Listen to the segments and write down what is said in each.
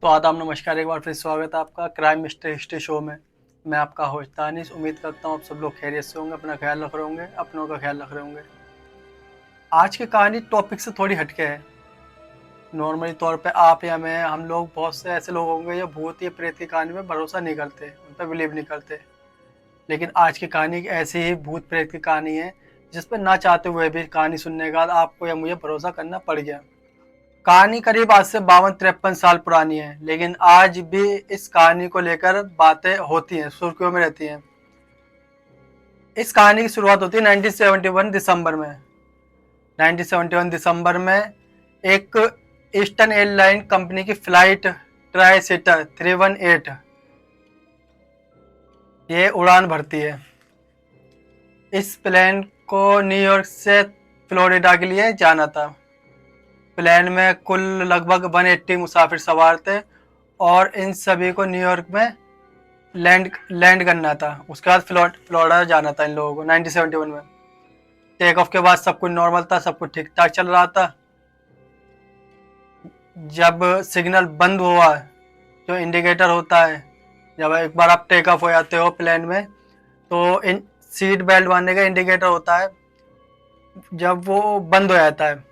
तो आदाब नमस्कार, एक बार फिर स्वागत है आपका क्राइम मिस्टर हिस्ट्री शो में। मैं आपका होस्ट तानिश। उम्मीद करता हूँ आप सब लोग खैरियत से होंगे, अपना ख्याल रख रहे होंगे, अपनों का ख्याल रख रहे होंगे। आज की कहानी टॉपिक से थोड़ी हटके है। नॉर्मली तौर पे आप या मैं, हम लोग बहुत से ऐसे लोग होंगे जो भूत या प्रेत की कहानी में भरोसा नहीं करते, उन पर बिलीव नहीं करते। लेकिन आज की कहानी एक ऐसी ही भूत प्रेत की कहानी है जिस पर ना चाहते हुए भी कहानी सुनने के बाद आपको या मुझे भरोसा करना पड़ गया। कहानी करीब आज से 52-53 साल पुरानी है, लेकिन आज भी इस कहानी को लेकर बातें होती हैं, सुर्खियों में रहती हैं। इस कहानी की शुरुआत होती है 1971 दिसंबर में। 1971 दिसंबर में एक ईस्टर्न एयरलाइन कंपनी की फ्लाइट ट्राइसेटर 318 ये उड़ान भरती है। इस प्लेन को न्यूयॉर्क से फ्लोरिडा के लिए जाना था। प्लेन में कुल लगभग 180 मुसाफिर सवार थे और इन सभी को न्यूयॉर्क में लैंड करना था। उसके बाद फ्लोरिडा जाना था इन लोगों को 1971 में। टेक ऑफ के बाद सब कुछ नॉर्मल था, सब कुछ ठीक ठाक चल रहा था। जब सिग्नल बंद हुआ, जो इंडिकेटर होता है, जब एक बार आप टेक ऑफ हो जाते हो प्लेन में, तो इन सीट बेल्ट बांधने का इंडिकेटर होता है, जब वो बंद हो जाता है,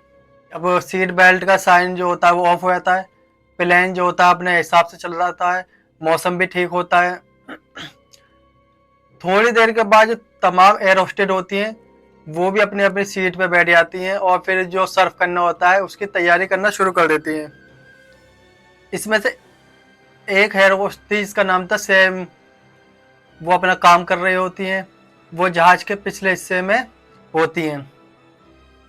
अब सीट बेल्ट का साइन जो होता है वो ऑफ हो जाता है। प्लेन जो होता है अपने हिसाब से चल रहा है, मौसम भी ठीक होता है। थोड़ी देर के बाद जो तमाम एयर होस्टेस होती हैं वो भी अपनी अपनी सीट पे बैठ जाती हैं और फिर जो सर्व करना होता है उसकी तैयारी करना शुरू कर देती हैं। इसमें से एक एयर होस्टेस का नाम था सैम। वो अपना काम कर रही होती हैं। वो जहाज के पिछले हिस्से में होती हैं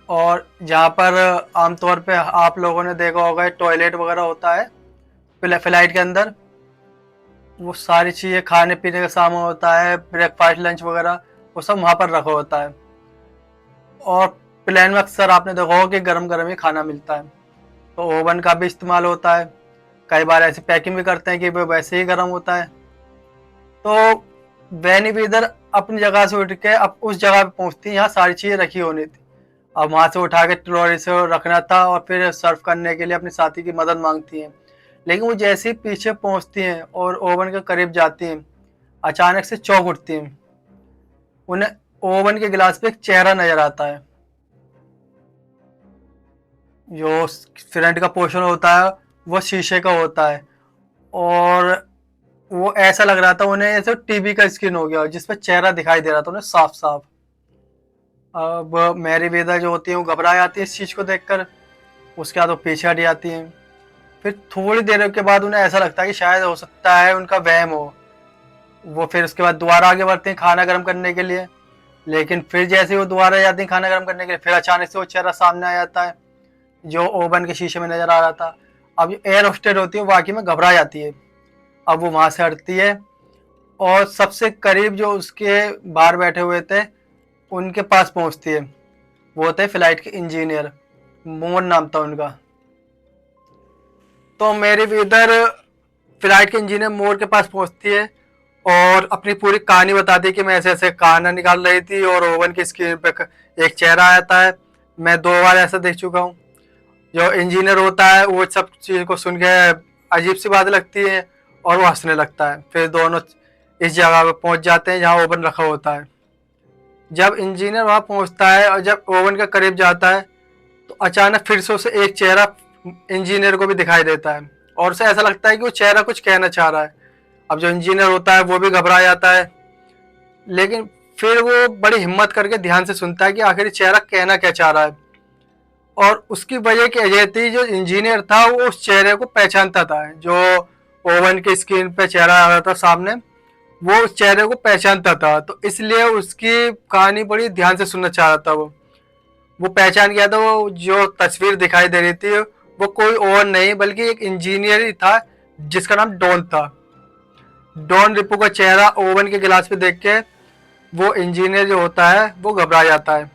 और जहाँ पर आमतौर पे आप लोगों ने देखा होगा टॉयलेट वगैरह होता है फ्लाइट के अंदर। वो सारी चीज़ें, खाने पीने का सामान होता है, ब्रेकफास्ट लंच वगैरह, वो सब वहाँ पर रखा होता है। और प्लेन में अक्सर आपने देखा होगा कि गरम गरम ही खाना मिलता है, तो ओवन का भी इस्तेमाल होता है। कई बार ऐसी पैकिंग भी करते हैं कि वो वैसे ही गर्म होता है। तो वैनी भी इधर अपनी जगह से उठ के अब उस जगह पे पहुंचती है, यहाँ सारी चीज़ें रखी होनी थी। अब वहाँ से उठा के ट्रॉली से रखना था और फिर सर्व करने के लिए अपने साथी की मदद मांगती हैं। लेकिन वो जैसे ही पीछे पहुंचती हैं और ओवन के करीब जाती हैं, अचानक से चौंक उठती हैं। उन्हें ओवन के गिलास पे एक चेहरा नजर आता है। जो फ्रंट का पोर्शन होता है वो शीशे का होता है और वो ऐसा लग रहा था उन्हें ऐसे टीवी का स्क्रीन हो गया जिसपे चेहरा दिखाई दे रहा था उन्हें साफ साफ। अब मैरी वेदा जो होती है वो घबरा जाती है इस चीज़ को देखकर। उसके बाद वो पीछे हट जाती हैं। फिर थोड़ी देर के बाद उन्हें ऐसा लगता है कि शायद हो सकता है उनका वहम हो। वो फिर उसके बाद दोबारा आगे बढ़ते हैं खाना गर्म करने के लिए। लेकिन फिर जैसे वो दोबारा जाते हैं खाना गर्म करने के लिए, फिर अचानक से वो चेहरा सामने आ जाता है जो ओवन के शीशे में नजर आ रहा था। अब एयर होस्टेस होती है वाकई में घबरा जाती है। अब वो वहां से हटती है और सबसे करीब जो उसके बाहर बैठे हुए थे उनके पास पहुंचती है। वो थे फ्लाइट के इंजीनियर, मोहन नाम था उनका। तो मेरी भी इधर फ्लाइट के इंजीनियर मोर के पास पहुंचती है और अपनी पूरी कहानी बताती है कि मैं ऐसे ऐसे खाना निकाल रही थी और ओवन की स्क्रीन पे एक चेहरा आता है। मैं 2 बार ऐसा देख चुका हूँ। जो इंजीनियर होता है वो सब चीज़ को सुन के अजीब सी बात लगती है और वो हंसने लगता है। फिर दोनों इस जगह पे पहुंच जाते हैं जहाँ ओवन रखा होता है। जब इंजीनियर वहां पहुंचता है और जब ओवन के करीब जाता है तो अचानक फिर से उसे एक चेहरा इंजीनियर को भी दिखाई देता है और उसे ऐसा लगता है कि वो चेहरा कुछ कहना चाह रहा है। अब जो इंजीनियर होता है वो भी घबरा जाता है, लेकिन फिर वो बड़ी हिम्मत करके ध्यान से सुनता है कि आखिर चेहरा कहना क्या चाह रहा है। और उसकी वजह की वजह थी जो इंजीनियर था वो उस चेहरे को पहचानता था। जो ओवन की स्क्रीन पे चेहरा आ रहा था सामने, वो उस चेहरे को पहचानता था, तो इसलिए उसकी कहानी बड़ी ध्यान से सुनना चाह रहा था। वो पहचान गया था। वो जो तस्वीर दिखाई दे रही थी वो कोई और नहीं बल्कि एक इंजीनियर ही था जिसका नाम डॉन था। डॉन रिपो का चेहरा ओवन के गिलास पे देख के वो इंजीनियर जो होता है वो घबरा जाता है,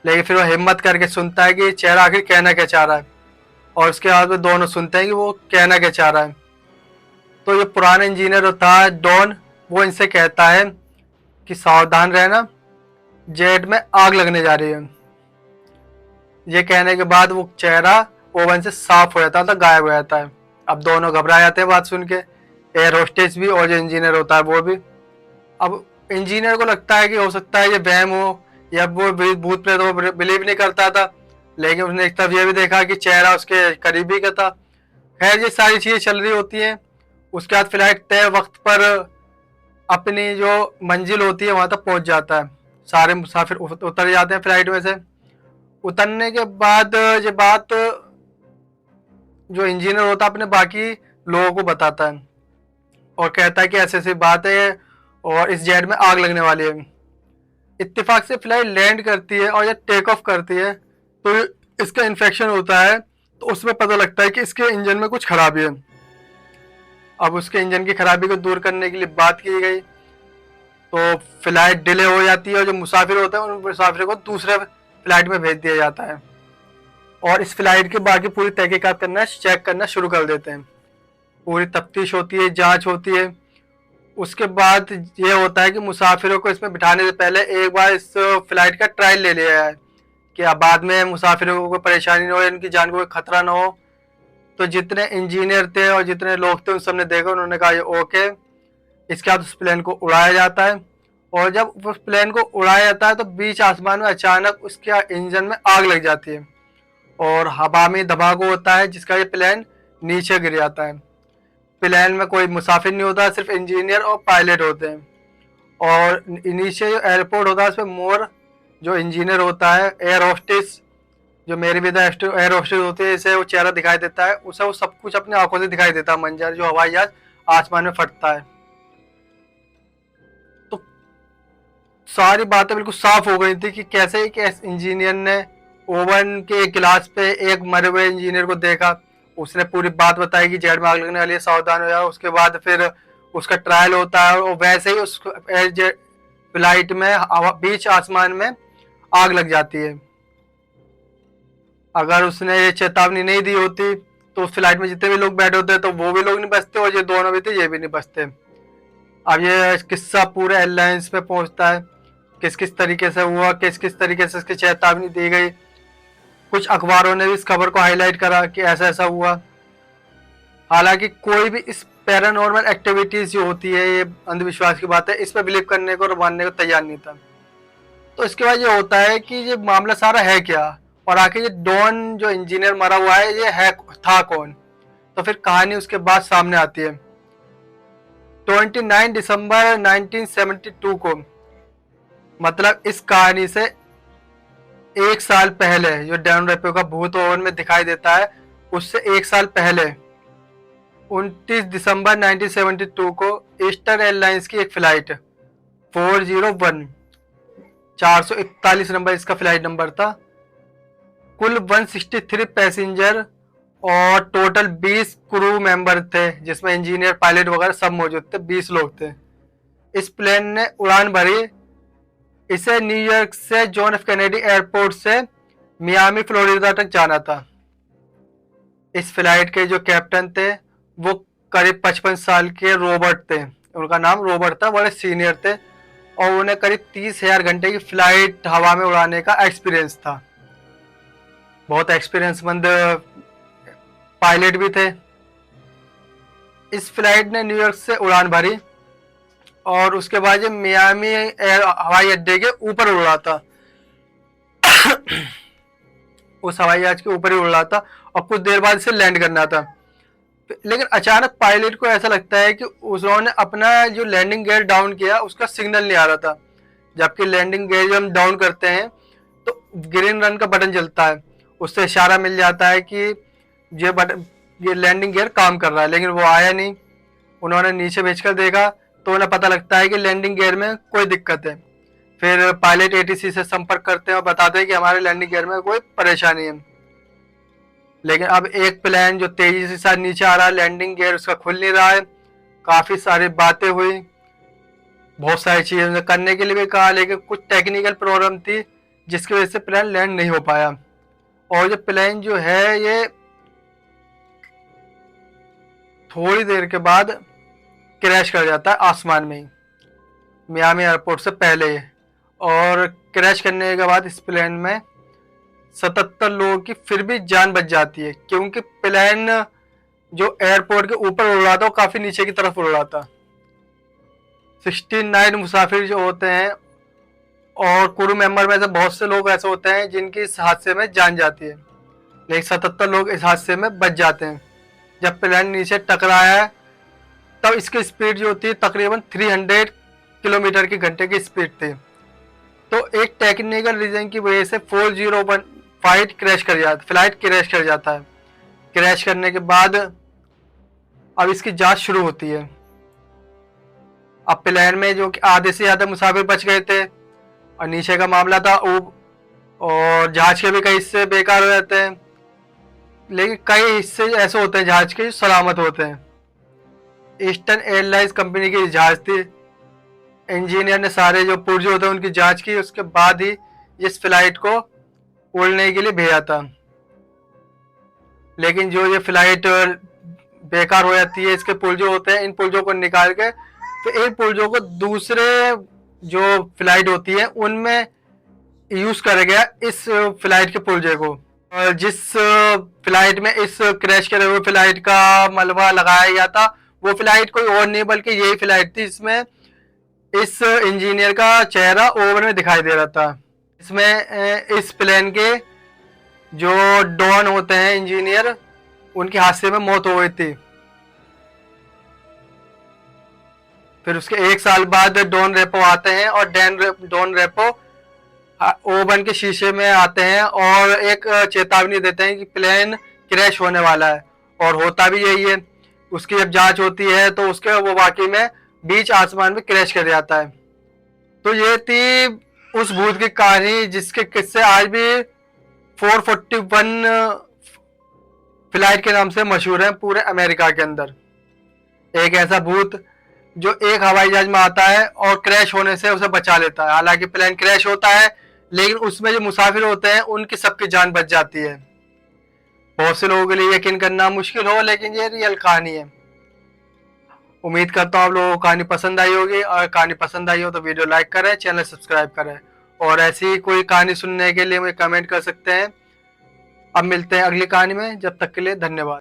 लेकिन फिर वो हिम्मत करके सुनता है कि चेहरा आखिर कहना क्या चाह रहा है। और उसके बाद में दोनों सुनते हैं कि वो कहना क्या चाह रहा है। तो ये पुराना इंजीनियर होता है डॉन, वो इनसे कहता है कि सावधान रहना, जेट में आग लगने जा रही है। ये कहने के बाद वो चेहरा ओवन से साफ हो जाता है, गायब हो जाता है। अब दोनों घबरा जाते हैं बात सुन के, एयर होस्टेस भी और जो इंजीनियर होता है वो भी। अब इंजीनियर को लगता है कि हो सकता है ये वहम हो, या वो भूत प्रेत वो बिलीव नहीं करता था, लेकिन उसने एक तरफ ये भी देखा कि चेहरा उसके करीबी का था। खैर ये सारी चीजें चल रही होती हैं। उसके बाद फ्लाइट तय वक्त पर अपनी जो मंजिल होती है वहां तक पहुंच जाता है। सारे मुसाफिर उतर जाते हैं फ्लाइट में से। उतरने के बाद ये बात जो इंजीनियर होता है अपने बाकी लोगों को बताता है और कहता है कि ऐसी ऐसी बात है और इस जेट में आग लगने वाली है। इत्तेफाक से फ्लाइट लैंड करती है और ये टेक ऑफ करती है तो इसका इन्फेक्शन होता है, तो उसमें पता लगता है कि इसके इंजन में कुछ खराबी है। अब उसके इंजन की खराबी को दूर करने के लिए बात की गई, तो फ्लाइट डिले हो जाती है और जो मुसाफिर होते हैं उन मुसाफिरों को दूसरे फ्लाइट में भेज दिया जाता है और इस फ्लाइट के बाकी पूरी तहकीकात करना चेक करना शुरू कर देते हैं। पूरी तफ्तीश होती है, जांच होती है। उसके बाद ये होता है कि मुसाफिरों को इसमें बिठाने से पहले एक बार इस फ्लाइट का ट्रायल ले लिया जाए कि अब बाद में मुसाफिरों को कोई परेशानी ना हो, इनकी जान को कोई खतरा ना हो। तो जितने इंजीनियर थे और जितने लोग थे उन सब ने देखा, उन्होंने कहा ये ओके। इसके बाद उस प्लेन को उड़ाया जाता है और जब उस प्लेन को उड़ाया जाता है तो बीच आसमान में अचानक उसके इंजन में आग लग जाती है और हवा में धमाका होता है जिसका ये प्लेन नीचे गिर जाता है। प्लेन में कोई मुसाफिर नहीं होता, सिर्फ इंजीनियर और पायलट होते हैं। और नीचे जो एयरपोर्ट होता है उसमें मोर जो इंजीनियर होता है, एयर होस्टेस जो मेरी भी एयर होस्टेस होती है, इसे वो चेहरा दिखाई देता है, उसे वो सब कुछ अपनी आंखों से दिखाई देता है, मंजर जो हवाई जहाज आसमान में फटता है। तो सारी बातें बिल्कुल साफ हो गई थी कि कैसे एक इंजीनियर ने ओवन के एक गिलास पे एक मरे हुए इंजीनियर को देखा, उसने पूरी बात बताई कि जेट में आग लगने वाली है, सावधान हो जाओ। उसके बाद फिर उसका ट्रायल होता है और वैसे ही उस फ्लाइट में बीच आसमान में आग लग जाती है। अगर उसने ये चेतावनी नहीं दी होती तो उस फ्लाइट में जितने भी लोग बैठे होते तो वो भी लोग नहीं बचते और ये दोनों भी थे ये भी नहीं बचते। अब ये किस्सा पूरे एयरलाइंस पे पहुंचता है, किस किस तरीके से हुआ, किस किस तरीके से इसकी चेतावनी दी गई। कुछ अखबारों ने भी इस खबर को हाईलाइट करा कि ऐसा ऐसा हुआ। हालांकि कोई भी इस पैरानॉर्मल एक्टिविटीज जो होती है, ये अंधविश्वास की बात है, इस पर बिलीव करने को और मानने को तैयार नहीं था। तो इसके बाद ये होता है कि ये मामला सारा है क्या और आखिर ये डॉन जो इंजीनियर मरा हुआ है ये है था कौन। तो फिर कहानी उसके बाद सामने आती है। 29 दिसंबर 1972 को, मतलब इस कहानी से एक साल पहले, जो डैन रेपो का भूत ओवन में दिखाई देता है उससे एक साल पहले 29 दिसंबर 1972 को ईस्टर्न एयरलाइंस की एक फ्लाइट 401 441 नंबर इसका फ्लाइट नंबर था। कुल 163 पैसेंजर और टोटल 20 क्रू मेंबर थे, जिसमें इंजीनियर पायलट वगैरह सब मौजूद थे, 20 लोग थे। इस प्लेन ने उड़ान भरी। इसे न्यूयॉर्क से जॉन एफ कैनेडी एयरपोर्ट से मियामी फ्लोरिडा तक जाना था। इस फ्लाइट के जो कैप्टन थे वो करीब 55 साल के रॉबर्ट थे, उनका नाम रॉबर्ट था, बड़े सीनियर थे और उन्हें करीब 30,000 घंटे की फ्लाइट हवा में उड़ाने का एक्सपीरियंस था। बहुत एक्सपीरियंसमंद पायलट भी थे। इस फ्लाइट ने न्यूयॉर्क से उड़ान भरी और उसके बाद ये मियामी हवाई अड्डे के ऊपर उड़ रहा था उस हवाई जहाज के ऊपर ही उड़ रहा था और कुछ देर बाद इसे लैंड करना था। लेकिन अचानक पायलट को ऐसा लगता है कि उन्होंने अपना जो लैंडिंग गियर डाउन किया उसका सिग्नल नहीं आ रहा था। जबकि लैंडिंग गियर जब हम डाउन करते हैं तो ग्रीन रन का बटन जलता है, उससे इशारा मिल जाता है कि ये लैंडिंग गियर काम कर रहा है, लेकिन वो आया नहीं। उन्होंने नीचे भेजकर देखा तो उन्हें पता लगता है कि लैंडिंग गियर में कोई दिक्कत है। फिर पायलट एटीसी से संपर्क करते हैं और बताते हैं कि हमारे लैंडिंग गियर में कोई परेशानी है। लेकिन अब एक प्लेन जो तेजी से साथ नीचे आ रहा है, लैंडिंग गियर उसका खुल नहीं रहा है। काफी सारी बातें हुई, बहुत सारी चीजें करने के लिए भी कहा, लेकिन कुछ टेक्निकल प्रॉब्लम थी जिसकी वजह से प्लेन लैंड नहीं हो पाया। और जो प्लेन जो है ये थोड़ी देर के बाद क्रैश कर जाता है आसमान में ही, मियामी एयरपोर्ट से पहले। और क्रैश करने के बाद इस प्लेन में 77 लोगों की फिर भी जान बच जाती है, क्योंकि प्लेन जो एयरपोर्ट के ऊपर उड़ रहा था वो काफी नीचे की तरफ उड़ रहा था। 69 मुसाफिर जो होते हैं और क्रू मेंबर में से बहुत से लोग ऐसे होते हैं जिनकी इस हादसे में जान जाती है, लेकिन 77 लोग इस हादसे में बच जाते हैं। जब प्लेन नीचे टकराया है तब इसकी स्पीड जो होती है तकरीबन 300 किलोमीटर की घंटे की स्पीड थी। तो एक टेक्निकल रीजन की वजह से 401 फ्लाइट क्रैश कर जाता है। क्रैश करने के बाद अब इसकी जांच शुरू होती है। अब प्लेन में जो कि आधे से ज्यादा मुसाफिर बच गए थे और नीचे का मामला था और जहाज के भी कई हिस्से बेकार हो जाते हैं, लेकिन कई हिस्से ऐसे होते हैं जहाज के जो सलामत होते हैं। ईस्टर्न एयरलाइंस कंपनी की जहाज थी। इंजीनियर ने सारे जो पुर्जे होते हैं उनकी जांच की, उसके बाद ही इस फ्लाइट को उड़ने के लिए भेजा था। लेकिन जो ये फ्लाइट बेकार हो जाती है, इसके पुर्जे होते हैं, इन पुर्जों को निकाल के तो इन पुर्जों को दूसरे जो फ्लाइट होती है उनमें यूज करा गया इस फ्लाइट के पुर्जे को। जिस फ्लाइट में इस क्रैश करे हुए फ्लाइट का मलबा लगाया गया था वो फ्लाइट कोई और नहीं बल्कि यही फ्लाइट थी। इसमें इस इंजीनियर का चेहरा ओवन में दिखाई दे रहा था। इसमें इस प्लेन के जो डॉन होते हैं इंजीनियर, उनके हादसे में मौत हो गई थी। फिर उसके 1 साल बाद डॉन रेपो आते हैं और डॉन रेपो ओवन के शीशे में आते हैं और एक चेतावनी देते हैं कि प्लेन क्रैश होने वाला है, और होता भी यही है। उसकी जब जांच होती है तो उसके वो वाकई में बीच आसमान में क्रैश कर जाता है। तो ये थी उस भूत की कहानी जिसके किस्से आज भी 441 फ्लाइट के नाम से मशहूर है पूरे अमेरिका के अंदर। एक ऐसा भूत जो एक हवाई जहाज में आता है और क्रैश होने से उसे बचा लेता है। हालांकि प्लेन क्रैश होता है लेकिन उसमें जो मुसाफिर होते हैं उनकी सबकी जान बच जाती है। बहुत से लोगों के लिए यकीन करना मुश्किल हो, लेकिन ये रियल कहानी है। उम्मीद करता हूँ आप लोगों को कहानी पसंद आई होगी, और कहानी पसंद आई हो तो वीडियो लाइक करें, चैनल सब्सक्राइब करें, और ऐसी कोई कहानी सुनने के लिए मुझे कमेंट कर सकते हैं। अब मिलते हैं अगली कहानी में, जब तक के लिए धन्यवाद।